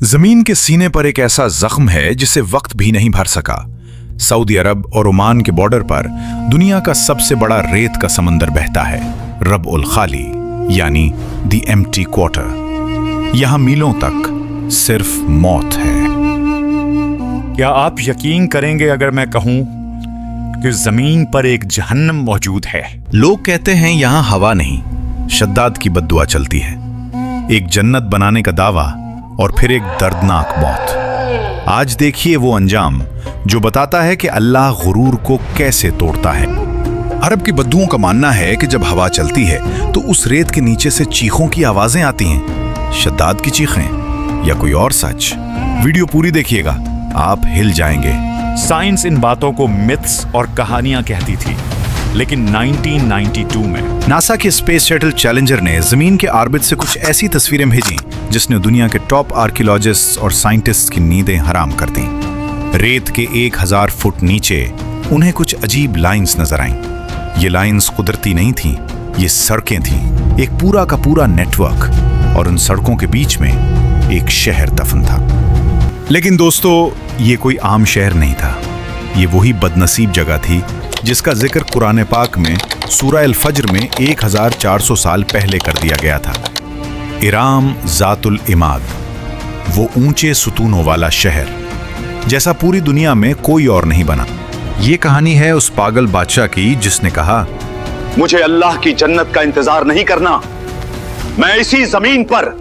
जमीन के सीने पर एक ऐसा जख्म है जिसे वक्त भी नहीं भर सका। सऊदी अरब और ओमान के बॉर्डर पर दुनिया का सबसे बड़ा रेत का समंदर बहता है, रब उल खाली यानी द एम्प्टी क्वार्टर। यहां मीलों तक सिर्फ मौत है। क्या आप यकीन करेंगे अगर मैं कहूं कि जमीन पर एक जहन्नम मौजूद है? लोग कहते हैं यहां हवा नहीं, शद्दाद की बद्दुआ चलती है। एक जन्नत बनाने का दावा और फिर एक दर्दनाक मौत। आज देखिए वो अंजाम जो बताता है कि अल्लाह गुरूर को कैसे तोड़ता है। अरब की बद्दुओं का मानना है कि जब हवा चलती है तो उस रेत के नीचे से चीखों की आवाजें आती हैं। शद्दाद की चीखें या कोई और सच? वीडियो पूरी देखिएगा, आप हिल जाएंगे। साइंस इन बातों को मिथ्स और कहानियां कहती थी, लेकिन 1992 में नासा के स्पेस शटल चैलेंजर ने जमीन के ऑर्बिट से कुछ ऐसी तस्वीरें भेजी जिसने दुनिया के टॉप आर्कियोलॉजिस्ट्स और साइंटिस्ट्स की नींदें हराम कर दी। रेत के 1000 फुट नीचे उन्हें कुछ अजीब लाइंस नजर आईं। ये लाइंस कुदरती नहीं थीं, ये सड़कें थीं, एक पूरा का पूरा नेटवर्क, और उन सड़कों के बीच में एक शहर दफन था। लेकिन दोस्तों, ये कोई आम शहर नहीं था। ये वही बदनसीब जगह थी जिसका जिक्र कुरान पाक में सूरह अल फज्र में 1400 साल पहले कर दिया गया था। इराम जातुल इमाद, वो ऊंचे सुतूनों वाला शहर जैसा पूरी दुनिया में कोई और नहीं बना। ये कहानी है उस पागल बादशाह की जिसने कहा, मुझे अल्लाह की जन्नत का इंतजार नहीं करना, मैं इसी जमीन पर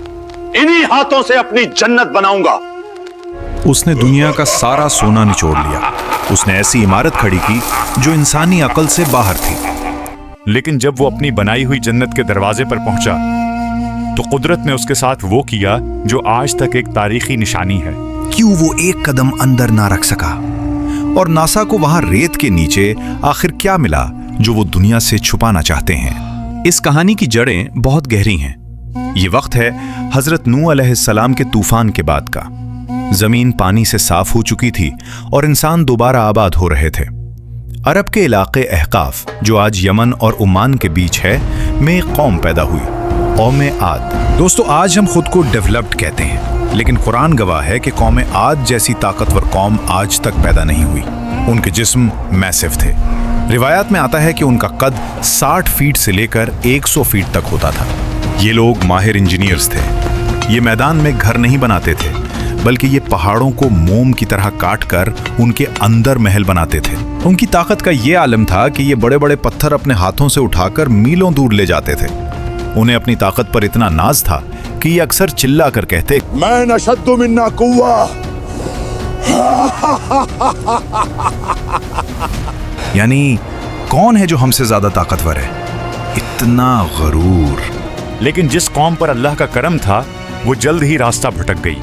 इन्हीं हाथों से अपनी जन्नत बनाऊंगा। उसने दुनिया का सारा सोना निचोड़ लिया। उसने ऐसी इमारत खड़ी की जो इंसानी अकल से बाहर थी। लेकिन जब वो अपनी बनाई हुई जन्नत के दरवाजे पर पहुंचा तो कुदरत ने उसके साथ वो किया जो आज तक एक तारीखी निशानी है। क्यों वो एक कदम अंदर ना रख सका? और नासा को वहां रेत के नीचे आखिर क्या मिला जो वो दुनिया से छुपाना चाहते हैं? इस कहानी की जड़ें बहुत गहरी हैं। ये वक्त है हजरत नूह अलैहिस्सलाम के तूफान के बाद का। जमीन पानी से साफ हो चुकी थी और इंसान दोबारा आबाद हो रहे थे। अरब के इलाके अहकाफ, जो आज यमन और ओमान के बीच है, में एक कौम पैदा हुई, कौम आद। दोस्तों, आज हम खुद को डेवलप्ड कहते हैं, लेकिन कुरान गवाह है कि कौम आद जैसी ताकतवर कौम आज तक पैदा नहीं हुई। उनके जिस्म मैसिव थे। रिवायात में आता है कि उनका कद 60 फीट से लेकर 100 फीट तक होता था। ये लोग माहिर इंजीनियर्स थे। ये मैदान में घर नहीं बनाते थे, बल्कि ये पहाड़ों को मोम की तरह काटकर उनके अंदर महल बनाते थे। उनकी ताकत का ये आलम था कि ये बड़े बड़े पत्थर अपने हाथों से उठाकर मीलों दूर ले जाते थे। उन्हें अपनी ताकत पर इतना नाज था कि ये अक्सर चिल्ला कर कहते, मैं नशद्दु मिन्ना कुव्वा। यानी कौन है जो हमसे ज्यादा ताकतवर है? इतना गरूर। लेकिन जिस कौम पर अल्लाह का करम था वो जल्द ही रास्ता भटक गई।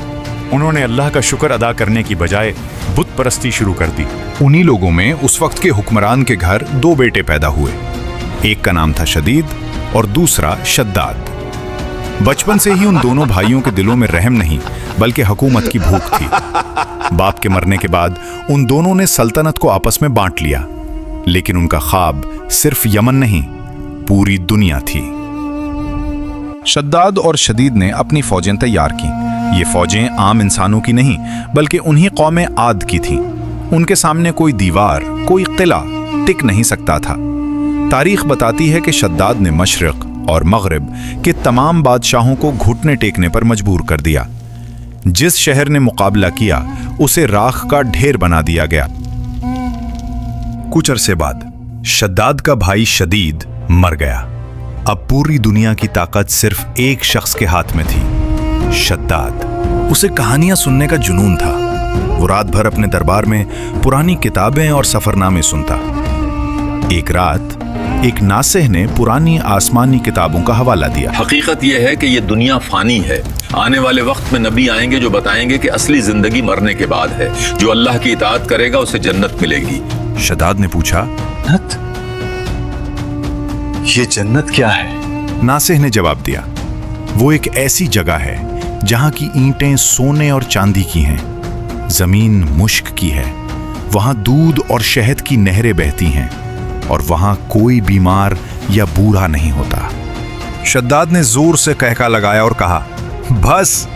उन्होंने अल्लाह का शुक्र अदा करने की बजाय बुत परस्ती शुरू कर दी। उन्हीं लोगों में उस वक्त के हुक्मरान के घर 2 बेटे पैदा हुए। एक का नाम था शदीद और दूसरा शद्दाद। बचपन से ही उन दोनों भाइयों के दिलों में रहम नहीं बल्कि हुकूमत की भूख थी। बाप के मरने के बाद उन दोनों ने सल्तनत को आपस में बांट लिया, लेकिन उनका ख्वाब सिर्फ यमन नहीं, पूरी दुनिया थी। शद्दाद और शदीद ने अपनी फौजें तैयार की। ये फौजें आम इंसानों की नहीं बल्कि उन्हीं कौम आद की थीं। उनके सामने कोई दीवार, कोई किला टिक नहीं सकता था। तारीख बताती है कि शद्दाद ने मशरिक और मगरिब के तमाम बादशाहों को घुटने टेकने पर मजबूर कर दिया। जिस शहर ने मुकाबला किया उसे राख का ढेर बना दिया गया। कुछ अरसे बाद शद्दाद का भाई शदीद मर गया। अब पूरी दुनिया की ताकत सिर्फ एक शख्स के हाथ में थी, शद्दाद। उसे कहानियां सुनने का जुनून था। वो रात भर अपने दरबार में पुरानी किताबें और सफरनामे सुनता। एक रात एक नासेह ने पुरानी आसमानी किताबों का हवाला दिया। हकीकत यह है कि ये दुनिया फानी है। आने वाले वक्त में नबी आएंगे जो बताएंगे कि असली जिंदगी मरने के बाद है। जो अल्लाह की इताअत करेगा उसे जन्नत मिलेगी। शद्दाद ने पूछा, ये जन्नत क्या है? नासेह ने जवाब दिया, वो एक ऐसी जगह है जहां की ईंटें सोने और चांदी की हैं, जमीन मुश्क की है, वहां दूध और शहद की नहरें बहती हैं और वहां कोई बीमार या बूढ़ा नहीं होता। शद्दाद ने जोर से कहका लगाया और कहा, बस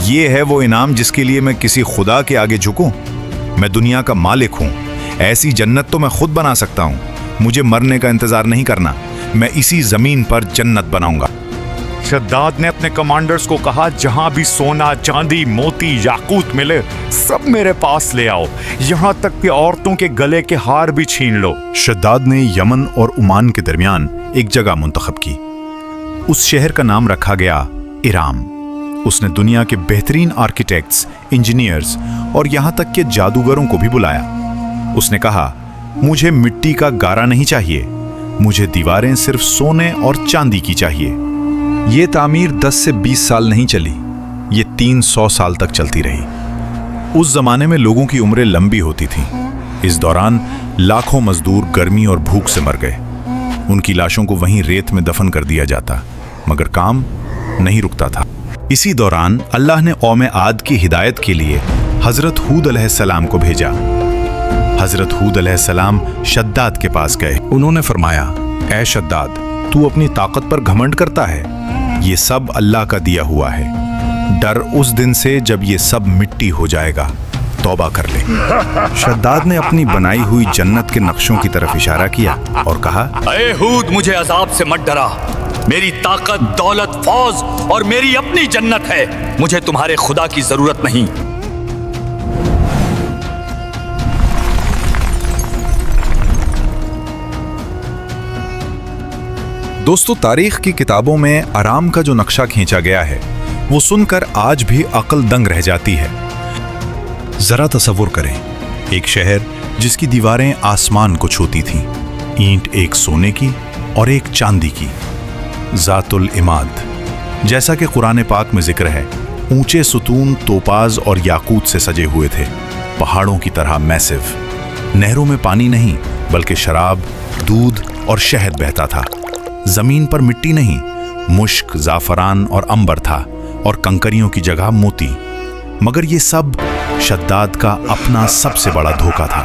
یہ ہے وہ انعام جس کے لیے میں کسی خدا کے آگے جھکوں؟ میں دنیا کا مالک ہوں، ایسی جنت تو میں خود بنا سکتا ہوں، مجھے مرنے کا انتظار نہیں کرنا، میں اسی زمین پر جنت بناؤں گا۔ شداد نے اپنے کمانڈرز کو کہا جہاں بھی سونا، چاندی، موتی، یاقوت ملے سب میرے پاس لے آؤ، یہاں تک کہ عورتوں کے گلے کے ہار بھی چھین لو۔ شداد نے یمن اور عمان کے درمیان ایک جگہ منتخب کی۔ اس شہر کا نام رکھا گیا ارام۔ اس نے دنیا کے بہترین آرکیٹیکٹس، انجینئرز اور یہاں تک کہ جادوگروں کو بھی بلایا۔ اس نے کہا، مجھے مٹی کا گارا نہیں چاہیے، مجھے دیواریں صرف سونے اور چاندی کی چاہیے۔ یہ تعمیر 10 سے 20 سال نہیں چلی، یہ 300 سال تک چلتی رہی۔ اس زمانے میں لوگوں کی عمریں لمبی ہوتی تھیں۔ اس دوران لاکھوں مزدور گرمی اور بھوک سے مر گئے۔ ان کی لاشوں کو وہیں ریت میں دفن کر دیا جاتا، مگر کام نہیں رکتا تھا۔ اسی دوران اللہ نے قوم عاد کی ہدایت کے لیے حضرت ہود علیہ السلام کو بھیجا۔ حضرت ہود علیہ السلام شداد کے پاس گئے۔ انہوں نے فرمایا، اے شداد، تو اپنی طاقت پر گھمنڈ کرتا ہے، یہ سب اللہ کا دیا ہوا ہے۔ ڈر اس دن سے جب یہ سب مٹی ہو جائے گا، توبہ کر لے۔ شداد نے اپنی بنائی ہوئی جنت کے نقشوں کی طرف اشارہ کیا اور کہا، اے ہود، مجھے عذاب سے مت ڈرا، میری طاقت، دولت، فوج اور میری اپنی جنت ہے، مجھے تمہارے خدا کی ضرورت نہیں۔ دوستو، تاریخ کی کتابوں میں ارام کا جو نقشہ کھینچا گیا ہے وہ سن کر آج بھی عقل دنگ رہ جاتی ہے۔ ذرا تصور کریں، ایک شہر جس کی دیواریں آسمان کو چھوتی تھیں، اینٹ ایک سونے کی اور ایک چاندی کی، ذات العماد، جیسا کہ قرآن پاک میں ذکر ہے، اونچے ستون توپاز اور یاقوت سے سجے ہوئے تھے، پہاڑوں کی طرح میسو، نہروں میں پانی نہیں بلکہ شراب، دودھ اور شہد بہتا تھا، زمین پر مٹی نہیں، مشک، زعفران اور عنبر تھا، اور کنکریوں کی جگہ موتی۔ مگر یہ سب شداد کا اپنا سب سے بڑا دھوکہ تھا۔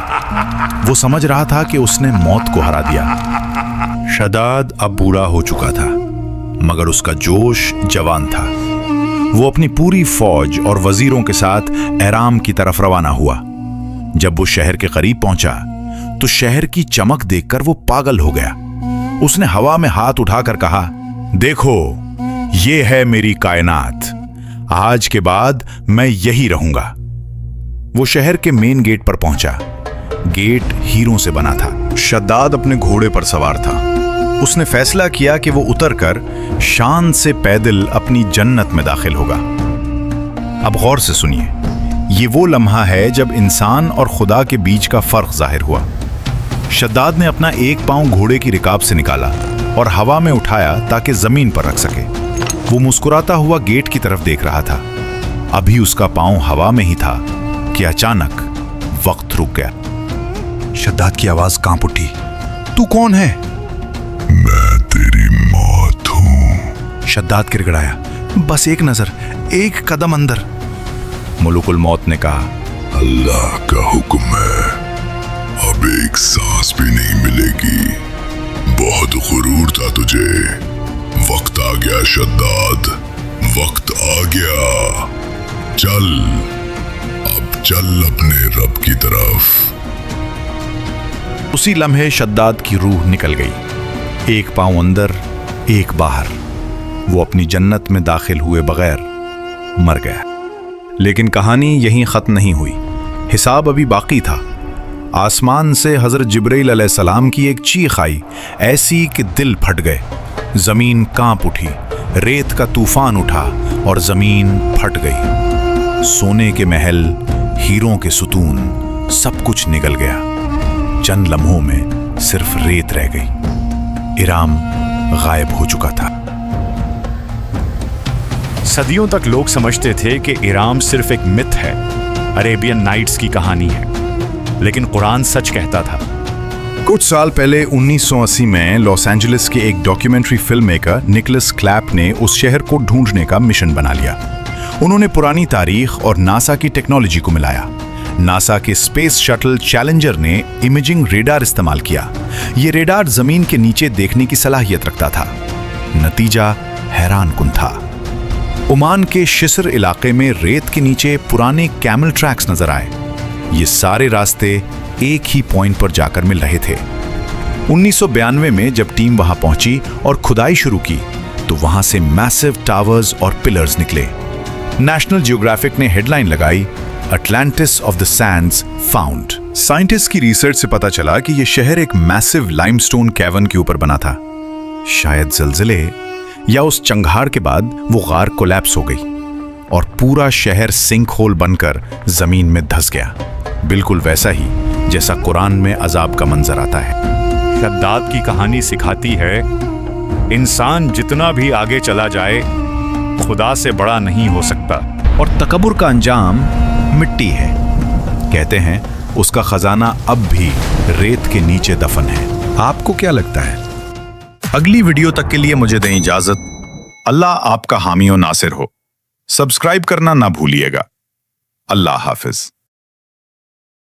وہ سمجھ رہا تھا کہ اس نے موت کو ہرا دیا۔ شداد اب بوڑھا ہو چکا تھا، مگر اس کا جوش جوان تھا۔ وہ اپنی پوری فوج اور وزیروں کے ساتھ ارام کی طرف روانہ ہوا۔ جب وہ شہر کے قریب پہنچا تو شہر کی چمک دیکھ کر وہ پاگل ہو گیا۔ اس نے ہوا میں ہاتھ اٹھا کر کہا، دیکھو، یہ ہے میری کائنات، آج کے بعد میں یہی رہوں گا۔ وہ شہر کے مین گیٹ پر پہنچا۔ گیٹ ہیروں سے بنا تھا۔ شداد اپنے گھوڑے پر سوار تھا۔ اس نے فیصلہ کیا کہ وہ اتر کر شان سے پیدل اپنی جنت میں داخل ہوگا۔ اب غور سے سنیے، یہ وہ لمحہ ہے جب انسان اور خدا کے بیچ کا فرق ظاہر ہوا۔ شداد نے اپنا ایک پاؤں گھوڑے کی رکاب سے نکالا اور ہوا میں اٹھایا تاکہ زمین پر رکھ سکے۔ وہ مسکراتا ہوا گیٹ کی طرف دیکھ رہا تھا۔ ابھی اس کا پاؤں ہوا میں ہی تھا کہ اچانک وقت رک گیا۔ شداد کی آواز کانپ اٹھی، تو کون ہے؟ میں تیری موت ہوں۔ شداد گڑگڑایا، بس ایک نظر، ایک قدم اندر۔ ملک الموت نے کہا، اللہ کا حکم ہے، اب ایک سانس بھی نہیں ملے گی۔ بہت غرور تھا تجھے، وقت آ گیا شداد، وقت آ گیا، چل، اب چل اپنے رب کی طرف۔ اسی لمحے شداد کی روح نکل گئی، ایک پاؤں اندر، ایک باہر۔ وہ اپنی جنت میں داخل ہوئے بغیر مر گیا۔ لیکن کہانی یہیں ختم نہیں ہوئی، حساب ابھی باقی تھا۔ آسمان سے حضرت جبرائیل علیہ السلام کی ایک چیخ آئی، ایسی کہ دل پھٹ گئے، زمین کانپ اٹھی، ریت کا طوفان اٹھا اور زمین پھٹ گئی۔ سونے کے محل، ہیروں کے ستون، سب کچھ نگل گیا۔ چند لمحوں میں صرف ریت رہ گئی۔ ارام غائب ہو چکا تھا۔ صدیوں تک لوگ سمجھتے تھے کہ ارام صرف ایک مت ہے، عربین نائٹس کی کہانی ہے، لیکن قرآن سچ کہتا تھا۔ کچھ سال پہلے 1980 میں لاس اینجلس کے ایک ڈاکیومنٹری فلم میکر نکلس کلیپ نے اس شہر کو ڈھونڈنے کا مشن بنا لیا۔ انہوں نے پرانی تاریخ اور ناسا کی ٹیکنالوجی کو ملایا۔ ناسا کے اسپیس شٹل چیلنجر نے امیجنگ ریڈار استعمال کیا۔ یہ ریڈار زمین کے نیچے دیکھنے کی صلاحیت رکھتا تھا۔ نتیجہ حیران کن تھا۔ ओमान के शिसर इलाके में रेत के नीचे पुराने कैमल ट्रैक्स नजर आए। ये सारे रास्ते एक ही पॉइंट पर जाकर मिल रहे थे। 1992 में जब टीम वहां पहुंची और खुदाई शुरू की तो वहां से मैसिव टावर्स और पिलर्स निकले। नेशनल जियोग्राफिक ने हेडलाइन लगाई, Atlantis of the Sands found. Scientist की रिसर्च से पता चला कि यह शहर एक मैसिव लाइमस्टोन कैवर्न के ऊपर बना था। शायद ज़लज़ले या उस चंगार के बाद वो गार कोलैप्स हो गई और पूरा शहर सिंक होल बनकर जमीन में धंस गया, बिल्कुल वैसा ही जैसा कुरान में अजाब का मंजर आता है। शद्दाद की कहानी सिखाती है, इंसान जितना भी आगे चला जाए खुदा से बड़ा नहीं हो सकता। और तकब्बुर का अंजाम मिट्टी है। कहते हैं उसका खजाना अब भी रेत के नीचे दफन है। आपको क्या लगता है? अगली वीडियो तक के लिए मुझे दें इजाजत। अल्लाह आपका हामी और नासिर हो। सब्सक्राइब करना ना भूलिएगा। अल्लाह हाफिज।